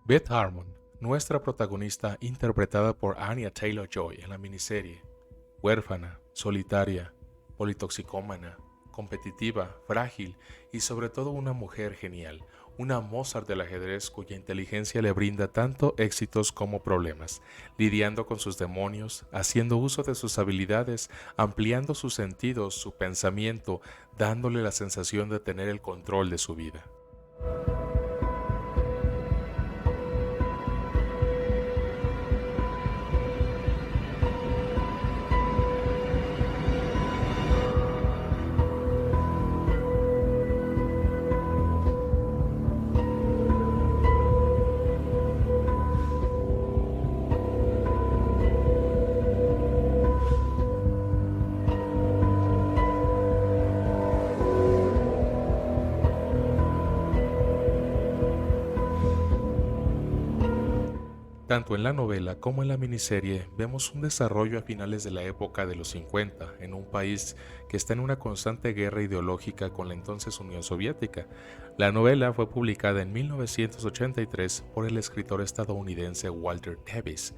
Beth Harmon, nuestra protagonista interpretada por Anya Taylor-Joy en la miniserie, huérfana, solitaria, politoxicómana, competitiva, frágil y sobre todo una mujer genial, una Mozart del ajedrez cuya inteligencia le brinda tanto éxitos como problemas, lidiando con sus demonios, haciendo uso de sus habilidades, ampliando sus sentidos, su pensamiento, dándole la sensación de tener el control de su vida. Tanto en la novela como en la miniserie vemos un desarrollo a finales de la época de los 50 en un país que está en una constante guerra ideológica con la entonces Unión Soviética. La novela fue publicada en 1983 por el escritor estadounidense Walter Tevis.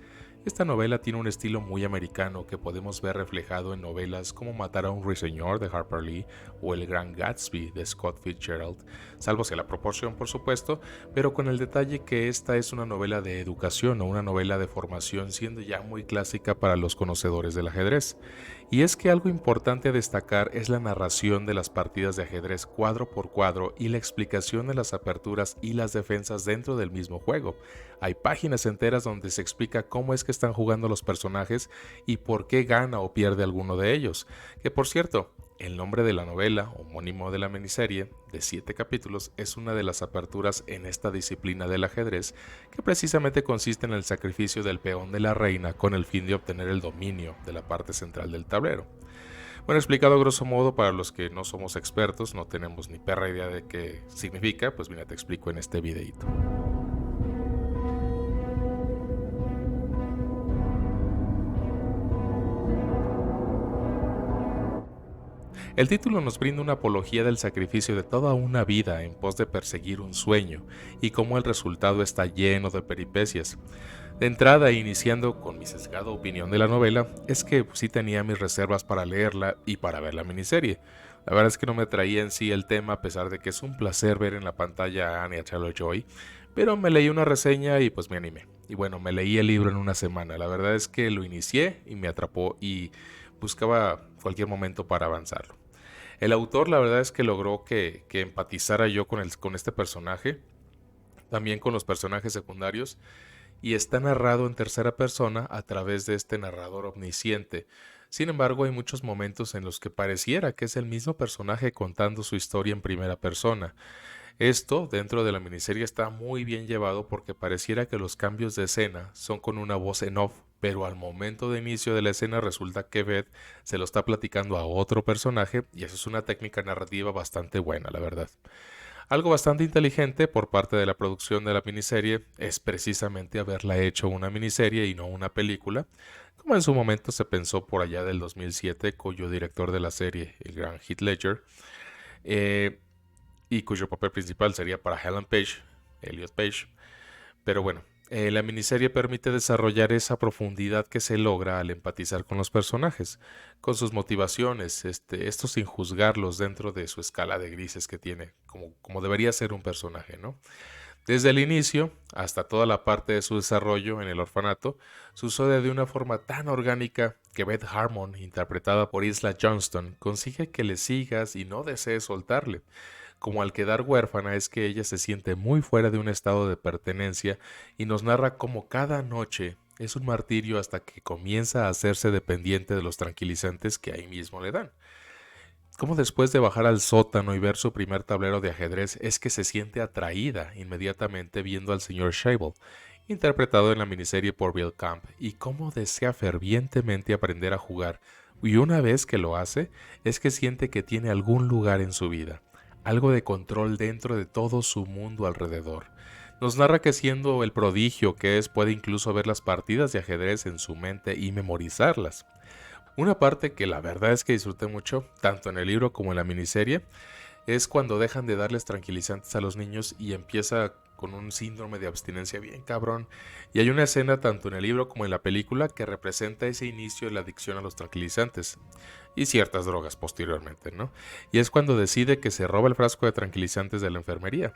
Esta novela tiene un estilo muy americano que podemos ver reflejado en novelas como Matar a un ruiseñor de Harper Lee o El Gran Gatsby de Scott Fitzgerald, salvo sea la proporción por supuesto, pero con el detalle que esta es una novela de educación o una novela de formación, siendo ya muy clásica para los conocedores del ajedrez. Y es que algo importante a destacar es la narración de las partidas de ajedrez cuadro por cuadro y la explicación de las aperturas y las defensas dentro del mismo juego. Hay páginas enteras donde se explica cómo es que están jugando los personajes y por qué gana o pierde alguno de ellos. Que por cierto, el nombre de la novela, homónimo de la miniserie, de 7 capítulos, es una de las aperturas en esta disciplina del ajedrez, que precisamente consiste en el sacrificio del peón de la reina con el fin de obtener el dominio de la parte central del tablero. Bueno, explicado a grosso modo para los que no somos expertos, no tenemos ni perra idea de qué significa, pues mira, te explico en este videito. El título nos brinda una apología del sacrificio de toda una vida en pos de perseguir un sueño y cómo el resultado está lleno de peripecias. De entrada, iniciando con mi sesgada opinión de la novela, es que sí tenía mis reservas para leerla y para ver la miniserie. La verdad es que no me atraía en sí el tema, a pesar de que es un placer ver en la pantalla a Anya Taylor-Joy, pero me leí una reseña y pues me animé. Y bueno, me leí el libro en una semana. La verdad es que lo inicié y me atrapó y buscaba cualquier momento para avanzarlo. El autor la verdad es que logró que empatizara yo con este personaje, también con los personajes secundarios, y está narrado en tercera persona a través de este narrador omnisciente. Sin embargo, hay muchos momentos en los que pareciera que es el mismo personaje contando su historia en primera persona. Esto, dentro de la miniserie, está muy bien llevado porque pareciera que los cambios de escena son con una voz en off, pero al momento de inicio de la escena resulta que Beth se lo está platicando a otro personaje y eso es una técnica narrativa bastante buena, la verdad. Algo bastante inteligente por parte de la producción de la miniserie es precisamente haberla hecho una miniserie y no una película, como en su momento se pensó por allá del 2007, cuyo director de la serie, el gran Heath Ledger, eh, y cuyo papel principal sería para Helen Page, Elliot Page. Pero bueno, la miniserie permite desarrollar esa profundidad que se logra al empatizar con los personajes, con sus motivaciones, esto sin juzgarlos dentro de su escala de grises que tiene, como debería ser un personaje, ¿no? Desde el inicio hasta toda la parte de su desarrollo en el orfanato, sucede de una forma tan orgánica que Beth Harmon, interpretada por Isla Johnston, consigue que le sigas y no desees soltarle. Como al quedar huérfana es que ella se siente muy fuera de un estado de pertenencia y nos narra cómo cada noche es un martirio hasta que comienza a hacerse dependiente de los tranquilizantes que ahí mismo le dan. Como después de bajar al sótano y ver su primer tablero de ajedrez es que se siente atraída inmediatamente viendo al señor Shable, interpretado en la miniserie por Bill Camp, y cómo desea fervientemente aprender a jugar, y una vez que lo hace, es que siente que tiene algún lugar en su vida, algo de control dentro de todo su mundo alrededor. Nos narra que siendo el prodigio que es, puede incluso ver las partidas de ajedrez en su mente y memorizarlas. Una parte que la verdad es que disfruté mucho, tanto en el libro como en la miniserie, es cuando dejan de darles tranquilizantes a los niños y empieza con un síndrome de abstinencia bien cabrón. Y hay una escena tanto en el libro como en la película que representa ese inicio de la adicción a los tranquilizantes y ciertas drogas posteriormente, ¿no? Y es cuando decide que se roba el frasco de tranquilizantes de la enfermería.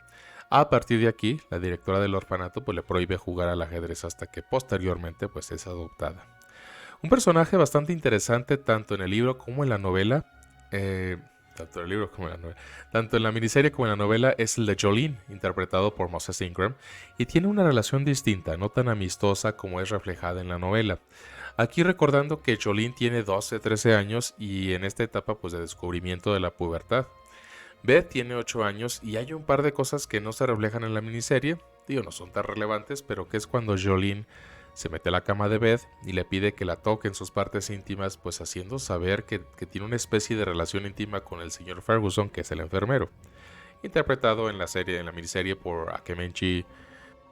A partir de aquí, la directora del orfanato pues le prohíbe jugar al ajedrez hasta que posteriormente pues es adoptada. Un personaje bastante interesante tanto en el libro como en la novela, tanto en el libro como en la novela, tanto en la miniserie como en la novela es el de Jolene, interpretado por Moses Ingram, y tiene una relación distinta, no tan amistosa como es reflejada en la novela. Aquí recordando que Jolene tiene 12, 13 años y en esta etapa pues de descubrimiento de la pubertad. Beth tiene 8 años y hay un par de cosas que no se reflejan en la miniserie, digo no son tan relevantes, pero que es cuando Jolene se mete a la cama de Beth y le pide que la toque en sus partes íntimas, pues haciendo saber que tiene una especie de relación íntima con el señor Ferguson, que es el enfermero, interpretado en la miniserie por Akemenchi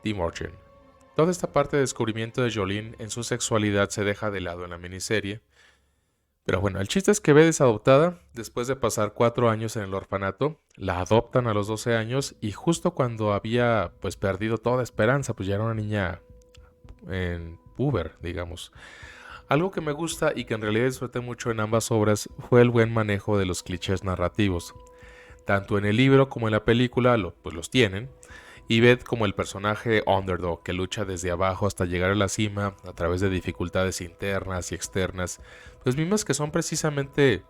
Timorchen. Toda esta parte de descubrimiento de Jolene en su sexualidad se deja de lado en la miniserie. Pero bueno, el chiste es que Beth es adoptada, después de pasar 4 años en el orfanato, la adoptan a los 12 años y justo cuando había pues perdido toda esperanza, pues ya era una niña en puber, digamos. Algo que me gusta y que en realidad disfruté mucho en ambas obras fue el buen manejo de los clichés narrativos. Tanto en el libro como en la película pues los tienen, y Beth como el personaje underdog que lucha desde abajo hasta llegar a la cima a través de dificultades internas y externas, pues mismas que son precisamente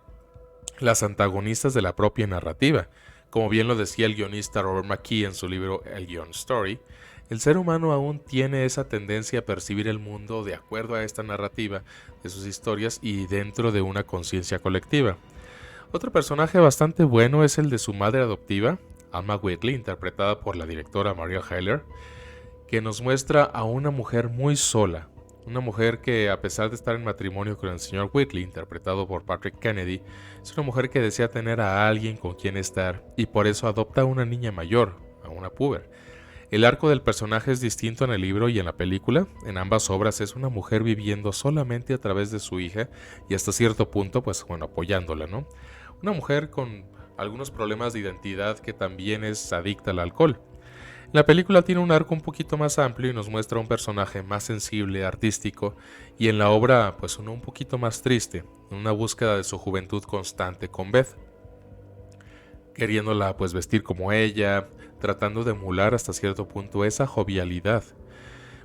las antagonistas de la propia narrativa. Como bien lo decía el guionista Robert McKee en su libro El Guion Story, el ser humano aún tiene esa tendencia a percibir el mundo de acuerdo a esta narrativa de sus historias y dentro de una conciencia colectiva. Otro personaje bastante bueno es el de su madre adoptiva, Alma Whitley, interpretada por la directora Maria Heller, que nos muestra a una mujer muy sola, una mujer que a pesar de estar en matrimonio con el señor Whitley, interpretado por Patrick Kennedy, es una mujer que desea tener a alguien con quien estar y por eso adopta a una niña mayor, a una puber. El arco del personaje es distinto en el libro y en la película. En ambas obras es una mujer viviendo solamente a través de su hija y hasta cierto punto, pues bueno, apoyándola, ¿no? Una mujer con algunos problemas de identidad que también es adicta al alcohol. La película tiene un arco un poquito más amplio y nos muestra un personaje más sensible, artístico, y en la obra pues uno un poquito más triste, una búsqueda de su juventud constante con Beth, queriéndola pues vestir como ella, tratando de emular hasta cierto punto esa jovialidad.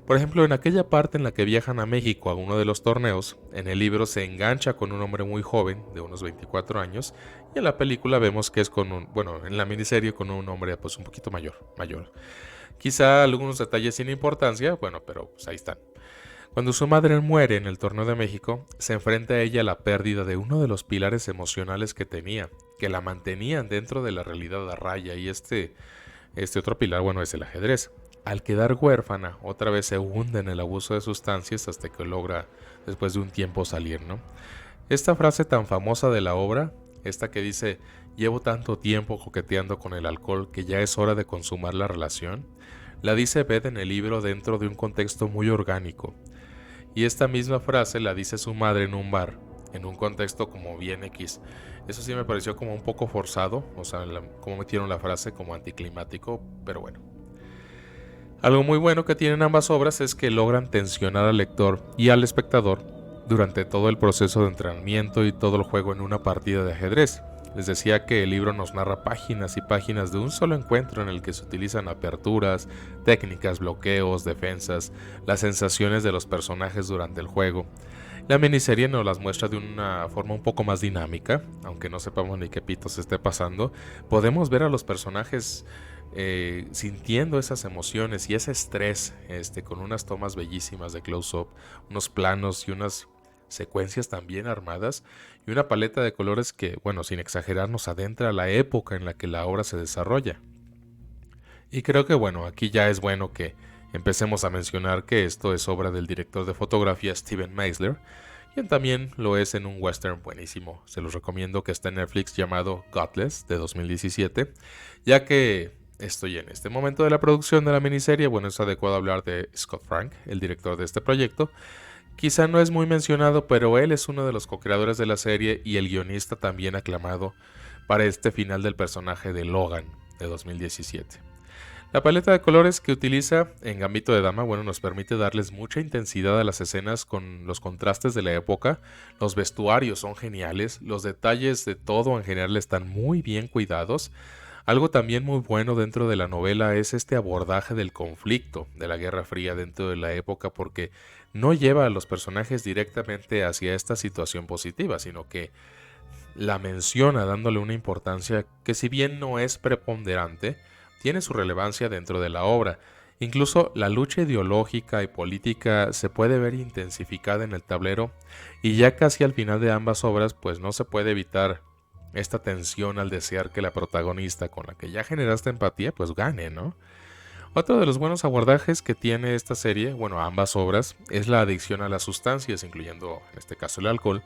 Por ejemplo, en aquella parte en la que viajan a México a uno de los torneos, en el libro se engancha con un hombre muy joven, de unos 24 años, y en la película vemos que es en la miniserie con un hombre pues un poquito mayor. Quizá algunos detalles sin importancia, bueno, pero pues ahí están. Cuando su madre muere en el torneo de México, se enfrenta a ella la pérdida de uno de los pilares emocionales que tenía, que la mantenían dentro de la realidad a raya, y este otro pilar, bueno, es el ajedrez. Al quedar huérfana, otra vez se hunde en el abuso de sustancias hasta que logra, después de un tiempo, salir, ¿no? Esta frase tan famosa de la obra, esta que dice, llevo tanto tiempo coqueteando con el alcohol que ya es hora de consumar la relación, la dice Beth en el libro dentro de un contexto muy orgánico. Y esta misma frase la dice su madre en un bar, en un contexto como bien X. Eso sí me pareció como un poco forzado, o sea, como metieron la frase como anticlimático, pero bueno. Algo muy bueno que tienen ambas obras es que logran tensionar al lector y al espectador durante todo el proceso de entrenamiento y todo el juego en una partida de ajedrez. Les decía que el libro nos narra páginas y páginas de un solo encuentro en el que se utilizan aperturas, técnicas, bloqueos, defensas, las sensaciones de los personajes durante el juego. La miniserie nos las muestra de una forma un poco más dinámica, aunque no sepamos ni qué pito se esté pasando. Podemos ver a los personajes sintiendo esas emociones y ese estrés, con unas tomas bellísimas de close-up, unos planos y unas secuencias también armadas y una paleta de colores que, bueno, sin exagerar, nos adentra a la época en la que la obra se desarrolla. Y creo que, bueno, aquí ya es bueno que empecemos a mencionar que esto es obra del director de fotografía Steven Meisler, quien también lo es en un western buenísimo. Se los recomiendo, que está en Netflix, llamado Godless, de 2017, ya que estoy en este momento de la producción de la miniserie. Bueno, es adecuado hablar de Scott Frank, el director de este proyecto. Quizá no es muy mencionado, pero él es uno de los co-creadores de la serie y el guionista también aclamado para este final del personaje de Logan de 2017. La paleta de colores que utiliza en Gambito de Dama, bueno, nos permite darles mucha intensidad a las escenas con los contrastes de la época. Los vestuarios son geniales, los detalles de todo en general están muy bien cuidados. Algo también muy bueno dentro de la novela es este abordaje del conflicto de la Guerra Fría dentro de la época, porque no lleva a los personajes directamente hacia esta situación positiva, sino que la menciona dándole una importancia que, si bien no es preponderante, tiene su relevancia dentro de la obra. Incluso la lucha ideológica y política se puede ver intensificada en el tablero, y ya casi al final de ambas obras pues no se puede evitar esta tensión al desear que la protagonista, con la que ya generaste empatía, pues gane, ¿no? Otro de los buenos abordajes que tiene esta serie, bueno, ambas obras, es la adicción a las sustancias, incluyendo en este caso el alcohol.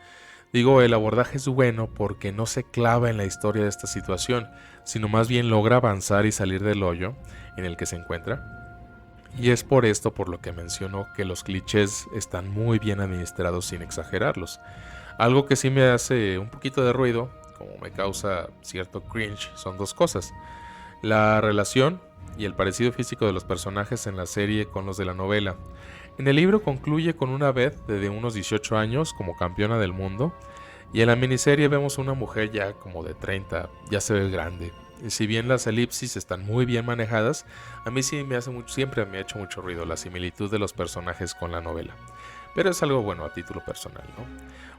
Digo, el abordaje es bueno porque no se clava en la historia de esta situación, sino más bien logra avanzar y salir del hoyo en el que se encuentra. Y es por esto por lo que menciono que los clichés están muy bien administrados sin exagerarlos. Algo que sí me hace un poquito de ruido, como me causa cierto cringe, son dos cosas: la relación y el parecido físico de los personajes en la serie con los de la novela. En el libro concluye con una Beth de unos 18 años como campeona del mundo, y en la miniserie vemos una mujer ya como de 30, ya se ve grande. Y si bien las elipsis están muy bien manejadas, a mí sí siempre me ha hecho mucho ruido la similitud de los personajes con la novela. Pero es algo bueno a título personal, ¿no?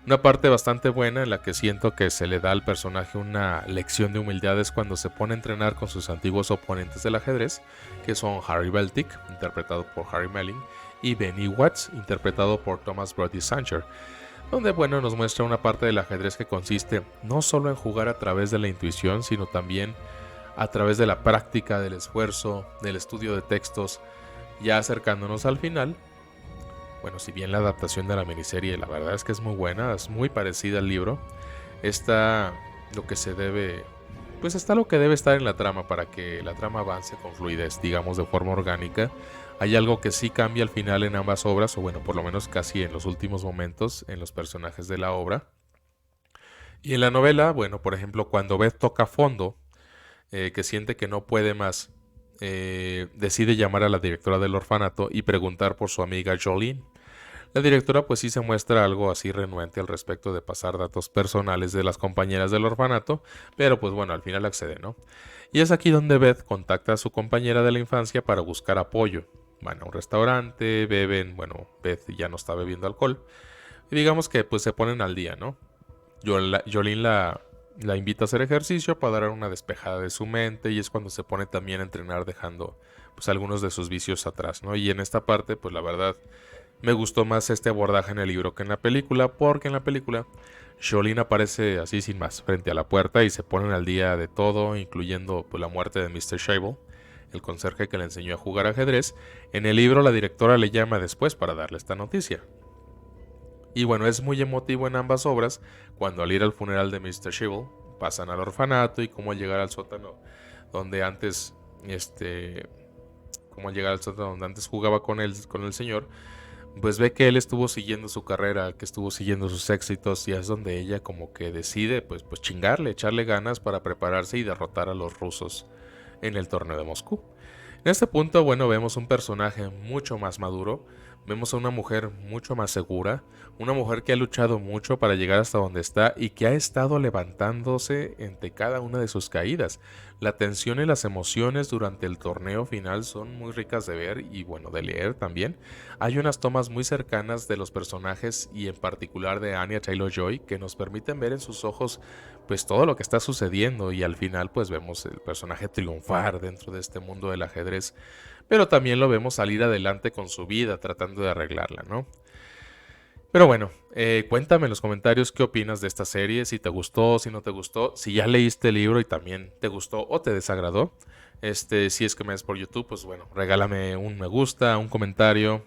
Una parte bastante buena en la que siento que se le da al personaje una lección de humildad es cuando se pone a entrenar con sus antiguos oponentes del ajedrez, que son Harry Beltic, interpretado por Harry Melling, y Benny Watts, interpretado por Thomas Brodie Sancher, donde bueno, nos muestra una parte del ajedrez que consiste no solo en jugar a través de la intuición, sino también a través de la práctica, del esfuerzo, del estudio de textos. Ya acercándonos al final, bueno, si bien la adaptación de la miniserie la verdad es que es muy buena, es muy parecida al libro, está lo que se debe, pues está lo que debe estar en la trama para que la trama avance con fluidez, digamos de forma orgánica. Hay algo que sí cambia al final en ambas obras, o bueno, por lo menos casi en los últimos momentos en los personajes de la obra. Y en la novela, bueno, por ejemplo, cuando Beth toca fondo, que siente que no puede más, decide llamar a la directora del orfanato y preguntar por su amiga Jolene. La directora pues sí se muestra algo así renuente al respecto de pasar datos personales de las compañeras del orfanato, pero pues bueno, al final accede, ¿no? Y es aquí donde Beth contacta a su compañera de la infancia para buscar apoyo. Van a un restaurante, beben, bueno, Beth ya no está bebiendo alcohol, y digamos que pues se ponen al día, ¿no? Jolene la invita a hacer ejercicio para dar una despejada de su mente, y es cuando se pone también a entrenar dejando pues algunos de sus vicios atrás, ¿no? Y en esta parte pues la verdad me gustó más este abordaje en el libro que en la película, porque en la película Jolene aparece así sin más frente a la puerta y se ponen al día de todo, incluyendo pues la muerte de Mr. Shable, el conserje que le enseñó a jugar ajedrez. En el libro la directora le llama después para darle esta noticia. Y bueno, es muy emotivo en ambas obras cuando al ir al funeral de Mr. Shibble pasan al orfanato y cómo llegar al sótano donde antes jugaba con el señor, pues ve que él estuvo siguiendo su carrera, que estuvo siguiendo sus éxitos, y es donde ella como que decide pues chingarle, echarle ganas para prepararse y derrotar a los rusos en el torneo de Moscú. En este punto, bueno, vemos un personaje mucho más maduro, vemos a una mujer mucho más segura, una mujer que ha luchado mucho para llegar hasta donde está y que ha estado levantándose entre cada una de sus caídas. La tensión y las emociones durante el torneo final son muy ricas de ver y bueno, de leer también. Hay unas tomas muy cercanas de los personajes y en particular de Anya Taylor-Joy que nos permiten ver en sus ojos pues todo lo que está sucediendo, y al final pues vemos el personaje triunfar dentro de este mundo del ajedrez, pero también lo vemos salir adelante con su vida tratando de arreglarla, ¿no? Pero bueno, cuéntame en los comentarios qué opinas de esta serie, si te gustó, si no te gustó, si ya leíste el libro y también te gustó o te desagradó. Si es que me ves por YouTube, pues bueno, regálame un me gusta, un comentario.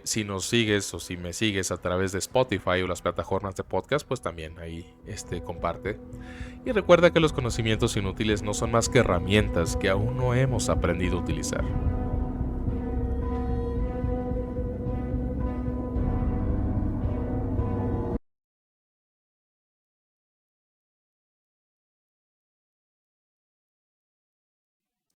Si nos sigues o si me sigues a través de Spotify o las plataformas de podcast, pues también ahí comparte. Y recuerda que los conocimientos inútiles no son más que herramientas que aún no hemos aprendido a utilizar.